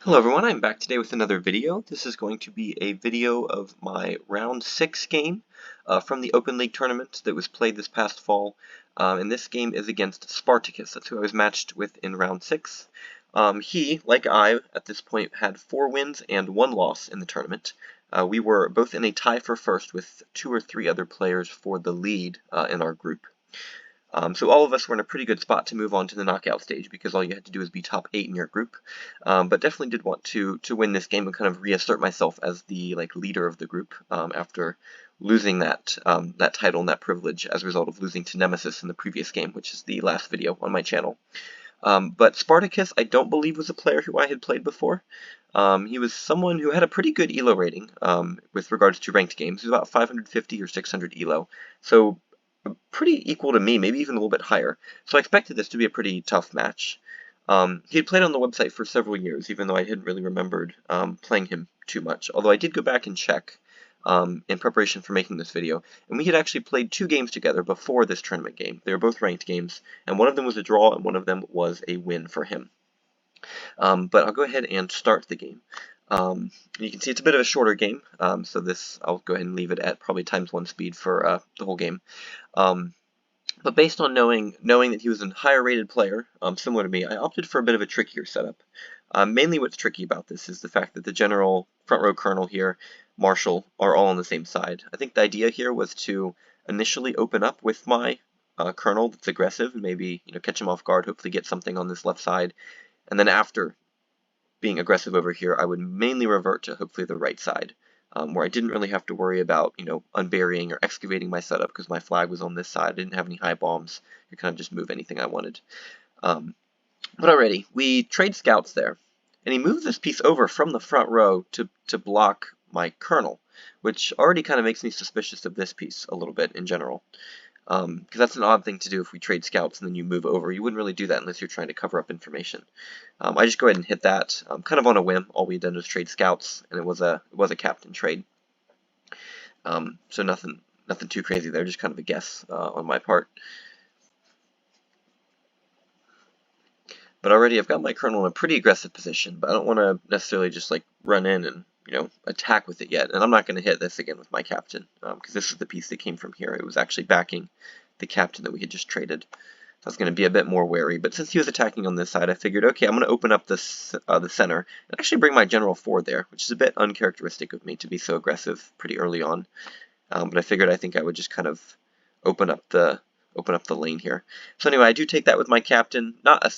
Hello everyone, I'm back today with another video. This is going to be a video of my round 6 game from the Open League tournament that was played this past fall. And this game is against Spartacus. That's who I was matched with in round 6. He, like I, at this point had 4 wins and 1 loss in the tournament. We were both in a tie for first with 2 or 3 other players for the lead in our group. So all of us were in a pretty good spot to move on to the knockout stage because all you had to do was be top 8 in your group. But definitely did want to win this game and kind of reassert myself as the leader of the group after losing that title and that privilege as a result of losing to Nemesis in the previous game, which is the last video on my channel. But Spartacus, I don't believe, was a player who I had played before. He was someone who had a pretty good ELO rating with regards to ranked games. He was about 550 or 600 ELO. So pretty equal to me, maybe even a little bit higher. So I expected this to be a pretty tough match. He had played on the website for several years, even though I hadn't really remembered playing him too much. Although I did go back and check in preparation for making this video, and we had actually played 2 games together before this tournament game. They were both ranked games, and one of them was a draw, and one of them was a win for him. But I'll go ahead and start the game. You can see it's a bit of a shorter game, so this I'll go ahead and leave it at probably ×1 speed for the whole game. But based on knowing that he was a higher rated player, similar to me, I opted for a bit of a trickier setup. Mainly what's tricky about this is the fact that the general, front row colonel here, marshal, are all on the same side. I think the idea here was to initially open up with my colonel that's aggressive and maybe catch him off guard, hopefully get something on this left side, and then after being aggressive over here, I would mainly revert to hopefully the right side, where I didn't really have to worry about, unburying or excavating my setup because my flag was on this side. I didn't have any high bombs. I could kind of just move anything I wanted. But already, we trade scouts there, and he moves this piece over from the front row to block my colonel, which already kind of makes me suspicious of this piece a little bit in general. Because that's an odd thing to do if we trade scouts and then you move over. You wouldn't really do that unless you're trying to cover up information. I just go ahead and hit that kind of on a whim. All we had done was trade scouts, and it was a captain trade. So nothing too crazy there, just kind of a guess on my part. But already I've got my colonel in a pretty aggressive position, but I don't want to necessarily just run in and attack with it yet. And I'm not going to hit this again with my captain, because this is the piece that came from here. It was actually backing the captain that we had just traded. So I was going to be a bit more wary. But since he was attacking on this side, I figured, okay, I'm going to open up this the center and actually bring my general forward there, which is a bit uncharacteristic of me to be so aggressive pretty early on. But I figured I think I would just kind of open up the lane here. So anyway, I do take that with my captain,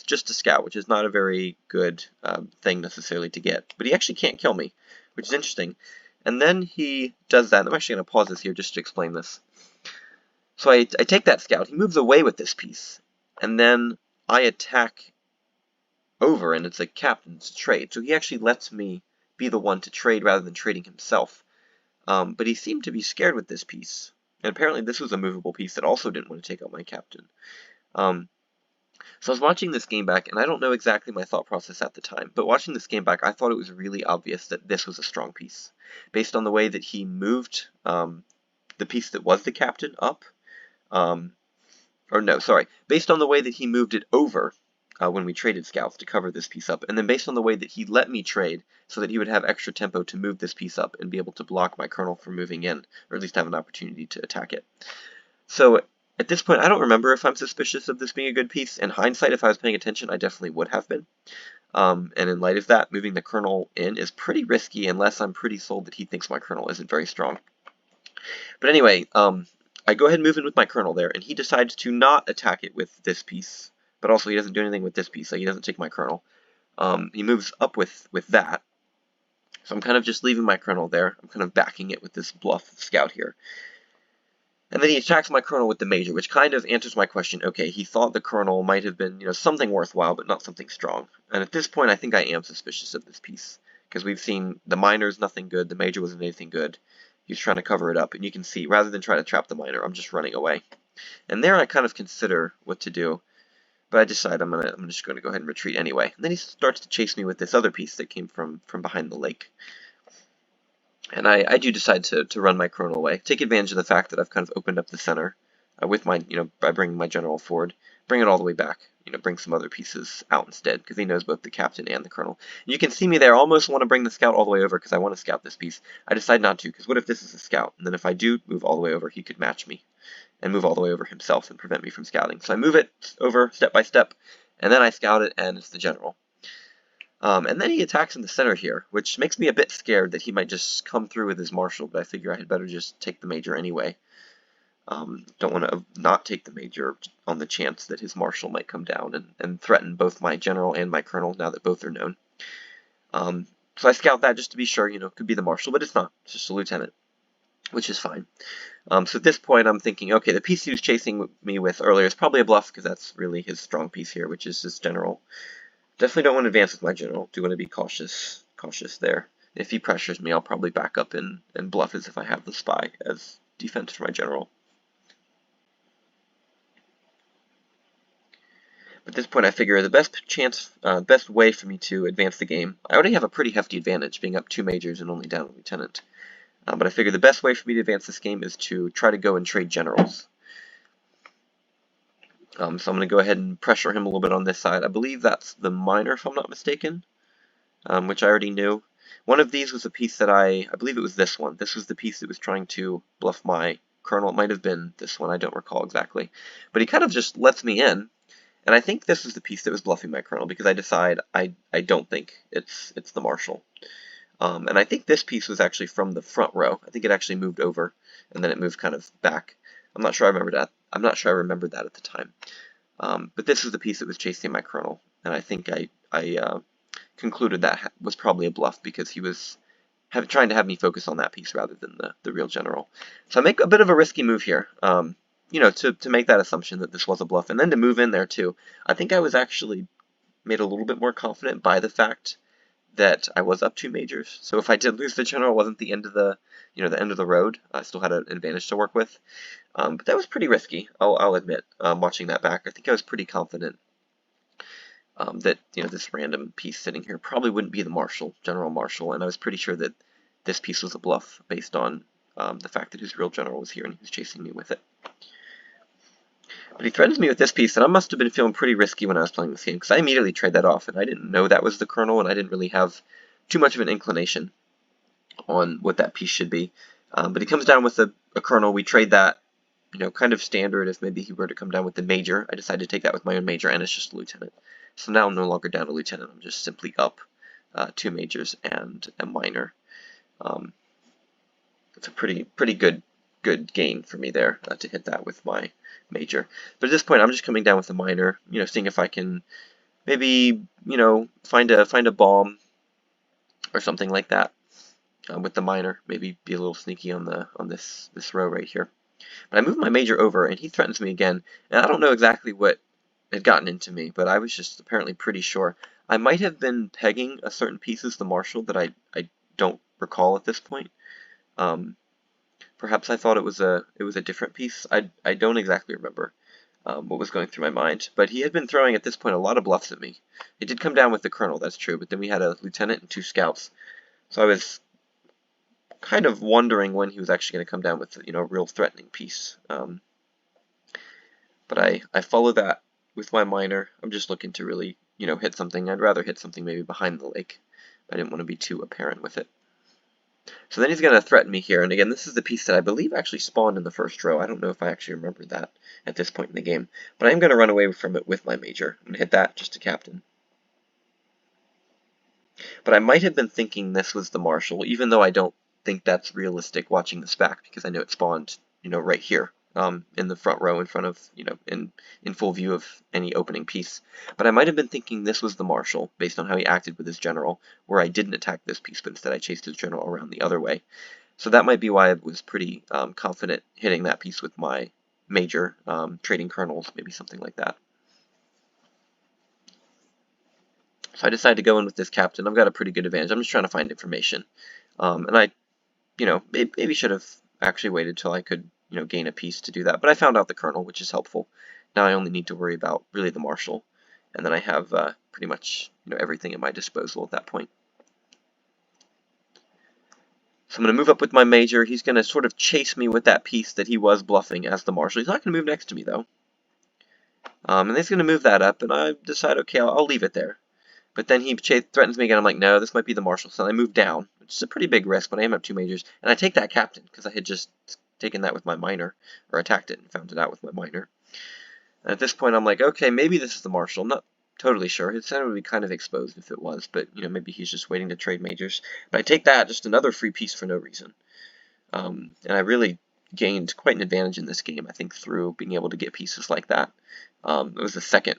just a scout, which is not a very good thing necessarily to get. But he actually can't kill me, which is interesting. And then he does that. I'm actually going to pause this here just to explain this. So I take that scout. He moves away with this piece, and then I attack over, and it's a captain's trade. So he actually lets me be the one to trade rather than trading himself. But he seemed to be scared with this piece. And apparently this was a movable piece that also didn't want to take out my captain. So I was watching this game back, and I don't know exactly my thought process at the time, but watching this game back, I thought it was really obvious that this was a strong piece. Based on the way that he moved the piece that was the captain up, based on the way that he moved it over when we traded scouts to cover this piece up, and then based on the way that he let me trade so that he would have extra tempo to move this piece up and be able to block my colonel from moving in, or at least have an opportunity to attack it. So at this point, I don't remember if I'm suspicious of this being a good piece. In hindsight, if I was paying attention, I definitely would have been. And in light of that, moving the colonel in is pretty risky unless I'm pretty sold that he thinks my colonel isn't very strong. But anyway, I go ahead and move in with my colonel there, and he decides to not attack it with this piece, but also he doesn't do anything with this piece, so he doesn't take my colonel. He moves up with that, so I'm kind of just leaving my colonel there. I'm kind of backing it with this bluff scout here. And then he attacks my colonel with the major, which kind of answers my question. Okay, he thought the colonel might have been, something worthwhile, but not something strong. And at this point, I think I am suspicious of this piece, because we've seen the minor's nothing good, the major wasn't anything good. He's trying to cover it up, and you can see, rather than try to trap the minor, I'm just running away. And there I kind of consider what to do, but I decide I'm just going to go ahead and retreat anyway. And then he starts to chase me with this other piece that came from behind the lake. And I do decide to run my colonel away, take advantage of the fact that I've kind of opened up the center with my, by bringing my general forward, bring it all the way back bring some other pieces out instead, because he knows both the captain and the colonel. You can see me there, almost want to bring the scout all the way over because I want to scout this piece. I decide not to, because what if this is a scout? And then if I do move all the way over, he could match me and move all the way over himself and prevent me from scouting. So I move it over step by step, and then I scout it, and it's the general. And then he attacks in the center here, which makes me a bit scared that he might just come through with his marshal, but I figure I had better just take the major anyway. Don't want to not take the major on the chance that his marshal might come down and threaten both my general and my colonel now that both are known. So I scout that just to be sure, it could be the marshal, but it's not. It's just a lieutenant, which is fine. So at this point I'm thinking, okay, the piece he was chasing me with earlier is probably a bluff because that's really his strong piece here, which is his general. Definitely don't want to advance with my general. Do want to be cautious there. If he pressures me, I'll probably back up and bluff as if I have the spy as defense for my general. But at this point, I figure the best way for me to advance the game. I already have a pretty hefty advantage, being up 2 majors and only down a lieutenant. But I figure the best way for me to advance this game is to try to go and trade generals. So I'm going to go ahead and pressure him a little bit on this side. I believe that's the minor, if I'm not mistaken, which I already knew. One of these was a piece that I believe it was this one. This was the piece that was trying to bluff my colonel. It might have been this one, I don't recall exactly. But he kind of just lets me in, and I think this was the piece that was bluffing my colonel because I decide I don't think it's the marshal. And I think this piece was actually from the front row. I think it actually moved over, and then it moved kind of back. I'm not sure I remember that. I'm not sure I remembered that at the time. But this was the piece that was chasing my colonel, and I think I concluded that was probably a bluff because he was trying to have me focus on that piece rather than the real general. So I make a bit of a risky move here, to make that assumption that this was a bluff, and then to move in there too. I think I was actually made a little bit more confident by the fact that I was up 2 majors. So if I did lose the general, it wasn't the end of the end of the road. I still had an advantage to work with. But that was pretty risky, I'll admit, watching that back. I think I was pretty confident that this random piece sitting here probably wouldn't be the marshal, general marshal, and I was pretty sure that this piece was a bluff based on the fact that his real general was here and he was chasing me with it. But he threatens me with this piece, and I must have been feeling pretty risky when I was playing this game, because I immediately trade that off, and I didn't know that was the colonel, and I didn't really have too much of an inclination on what that piece should be. But he comes down with a colonel. We trade that, kind of standard. If maybe he were to come down with the major, I decided to take that with my own major, and it's just a lieutenant. So now I'm no longer down a lieutenant. I'm just simply up 2 majors and a minor. It's a pretty good gain for me there to hit that with my major. But at this point, I'm just coming down with a minor, seeing if I can maybe, find a bomb or something like that with the minor. Maybe be a little sneaky on this row right here. But I move my major over, and he threatens me again. And I don't know exactly what had gotten into me, but I was just apparently pretty sure. I might have been pegging a certain piece as the marshal that I don't recall at this point. Perhaps I thought it was a different piece. I don't exactly remember what was going through my mind, but he had been throwing at this point a lot of bluffs at me. It did come down with the colonel, that's true, but then we had a lieutenant and 2 scouts, so I was kind of wondering when he was actually going to come down with a real threatening piece. But I follow that with my minor. I'm just looking to really hit something. I'd rather hit something maybe behind the lake. I didn't want to be too apparent with it. So then he's going to threaten me here, and again, this is the piece that I believe actually spawned in the first row. I don't know if I actually remember that at this point in the game, but I am going to run away from it with my major. I'm going to hit that just to captain. But I might have been thinking this was the marshal, even though I don't think that's realistic watching this back, because I know it spawned, right here. In the front row in front of, in full view of any opening piece. But I might have been thinking this was the marshal, based on how he acted with his general, where I didn't attack this piece, but instead I chased his general around the other way. So that might be why I was pretty confident hitting that piece with my major, trading colonels, maybe something like that. So I decided to go in with this captain. I've got a pretty good advantage. I'm just trying to find information. And I, maybe should have actually waited till I could gain a piece to do that. But I found out the colonel, which is helpful. Now I only need to worry about really the marshal, and then I have pretty much everything at my disposal at that point. So I'm going to move up with my major. He's going to sort of chase me with that piece that he was bluffing as the marshal. He's not going to move next to me though. And he's going to move that up, and I decide, okay, I'll leave it there. But then he threatens me again. I'm like, no, this might be the marshal. So I move down, which is a pretty big risk, but I am up 2 majors. And I take that captain, because I had just taken that with my minor, or attacked it and found it out with my minor. And at this point, I'm like, okay, maybe this is the marshal. I'm not totally sure. His center would be kind of exposed if it was, but, you know, maybe he's just waiting to trade majors. But I take that, just another free piece for no reason. And I really gained quite an advantage in this game, I think, through being able to get pieces like that. It was the second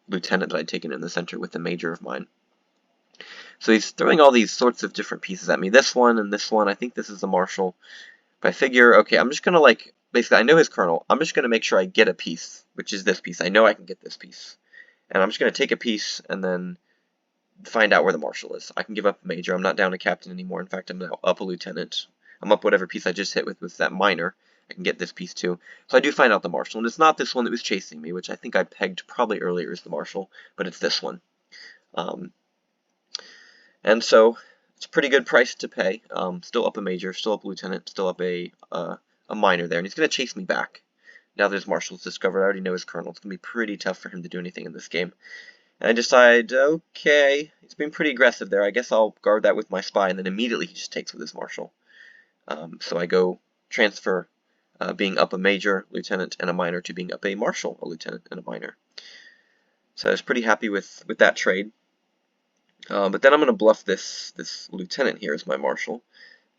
lieutenant that I'd taken in the center with the major of mine. So he's throwing all these sorts of different pieces at me. This one and this one. I think this is the marshal. But I figure, okay, I'm just going to, like, basically, I know his colonel. I'm just going to make sure I get a piece, which is this piece. I know I can get this piece. And I'm just going to take a piece and then find out where the marshal is. I can give up a major. I'm not down a captain anymore. In fact, I'm now up a lieutenant. I'm up whatever piece I just hit with that minor. I can get this piece too. So I do find out the marshal. And it's not this one that was chasing me, which I think I pegged probably earlier as the marshal, but it's this one. And so it's a pretty good price to pay. Still up a major, still up a lieutenant, still up a minor there. And he's going to chase me back. Now that his marshal's discovered, I already know his colonel. It's going to be pretty tough for him to do anything in this game. And I decide, okay, he's been pretty aggressive there. I guess I'll guard that with my spy, and then immediately he just takes with his marshal. So I go transfer being up a major, lieutenant, and a minor to being up a marshal, a lieutenant, and a minor. So I was pretty happy with that trade. But then I'm going to bluff this lieutenant here as my marshal.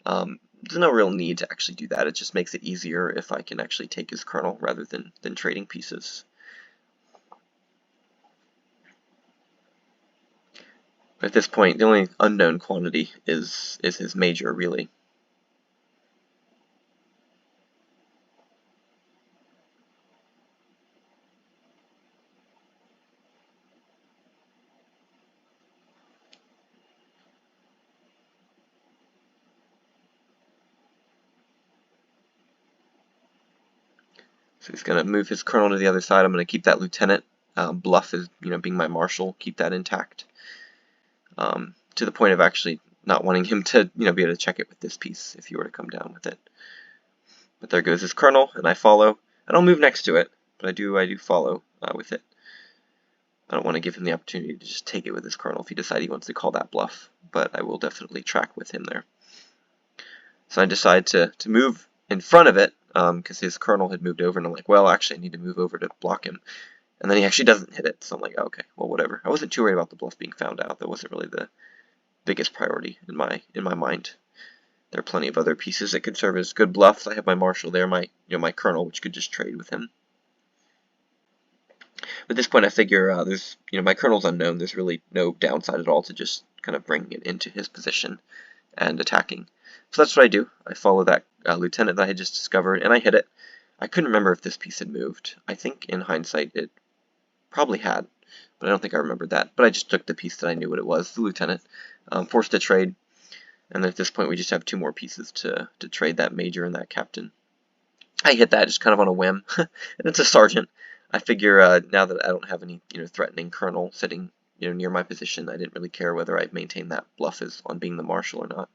There's no real need to actually do that. It just makes it easier if I can actually take his colonel rather than trading pieces. But at this point, the only unknown quantity is his major, really. So he's going to move his colonel to the other side. I'm going to keep that lieutenant. Bluff is, being my marshal, keep that intact. To the point of actually not wanting him to, be able to check it with this piece if he were to come down with it. But there goes his colonel, and I follow. I don't move next to it, but I do follow with it. I don't want to give him the opportunity to just take it with his colonel if he decides he wants to call that bluff, but I will definitely track with him there. So I decide to move in front of it, because his colonel had moved over, and I'm like, well, actually I need to move over to block him. And then he actually doesn't hit it, so I'm like, oh, okay, well, whatever. I wasn't too worried about the bluff being found out. That wasn't really the biggest priority in my mind. There are plenty of other pieces that could serve as good bluffs. I have my marshal there, my colonel, which could just trade with him. But at this point, I figure there's, my colonel's unknown. There's really no downside at all to just kind of bringing it into his position and attacking. So that's what I do. I follow that lieutenant that I had just discovered, and I hit it. I couldn't remember if this piece had moved. I think in hindsight it probably had, but I don't think I remembered that. But I just took the piece that I knew what it was, the lieutenant, forced a trade, and then at this point we just have 2 more pieces to trade that major and that captain. I hit that just kind of on a whim, and it's a sergeant. I figure now that I don't have any threatening colonel sitting near my position, I didn't really care whether I maintained that bluff as on being the marshal or not.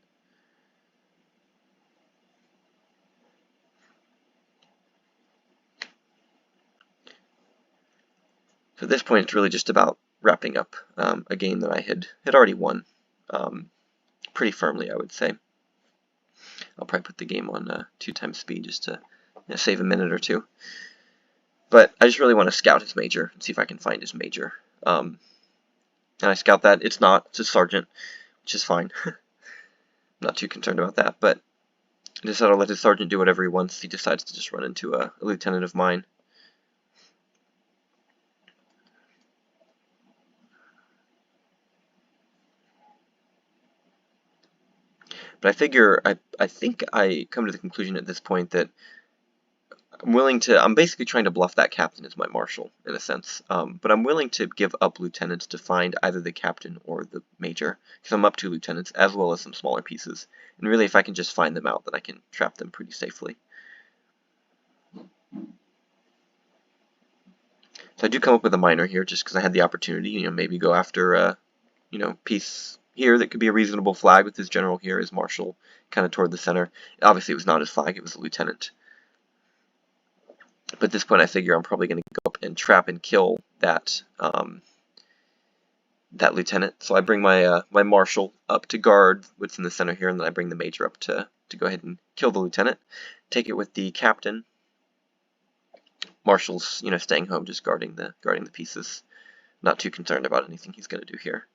So at this point, it's really just about wrapping up a game that I had already won pretty firmly, I would say. I'll probably put the game on 2x speed just to save a minute or two. But I just really want to scout his major and see if I can find his major. And I scout that. It's a sergeant, which is fine. I'm not too concerned about that, but I decided I'll let his sergeant do whatever he wants. He decides to just run into a lieutenant of mine. But I figure, I think I come to the conclusion at this point that I'm basically trying to bluff that captain as my marshal, in a sense. But I'm willing to give up lieutenants to find either the captain or the major, because I'm up 2 lieutenants, as well as some smaller pieces. And really, if I can just find them out, then I can trap them pretty safely. So I do come up with a minor here, just because I had the opportunity, maybe go after a, piece here that could be a reasonable flag with his general here, his marshal, kind of toward the center. Obviously, it was not his flag, it was a lieutenant. But at this point I figure I'm probably going to go up and trap and kill that that lieutenant. So I bring my my marshal up to guard what's in the center here, and then I bring the major up to go ahead and kill the lieutenant. Take it with the captain. Marshal's, staying home, just guarding the pieces. Not too concerned about anything he's going to do here.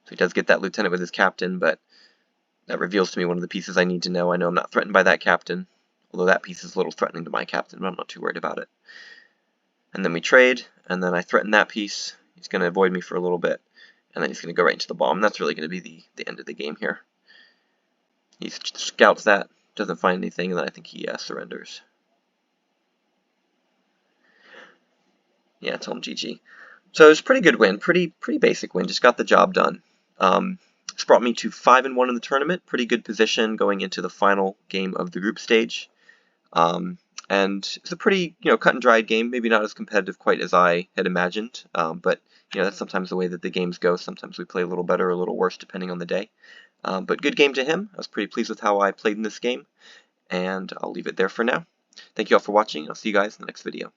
So he does get that lieutenant with his captain, but that reveals to me one of the pieces I need to know. I know I'm not threatened by that captain, although that piece is a little threatening to my captain, but I'm not too worried about it. And then we trade, and then I threaten that piece. He's going to avoid me for a little bit, and then he's going to go right into the bomb. And that's really going to be the end of the game here. He scouts that, doesn't find anything, and then I think he surrenders. Yeah, I told him GG. So it was a pretty good win, pretty basic win, just got the job done. This brought me to 5-1 in the tournament, pretty good position going into the final game of the group stage. And it's a pretty, cut and dried game, maybe not as competitive quite as I had imagined, but that's sometimes the way that the games go. Sometimes we play a little better or a little worse depending on the day. But good game to him. I was pretty pleased with how I played in this game, and I'll leave it there for now. Thank you all for watching. I'll see you guys in the next video.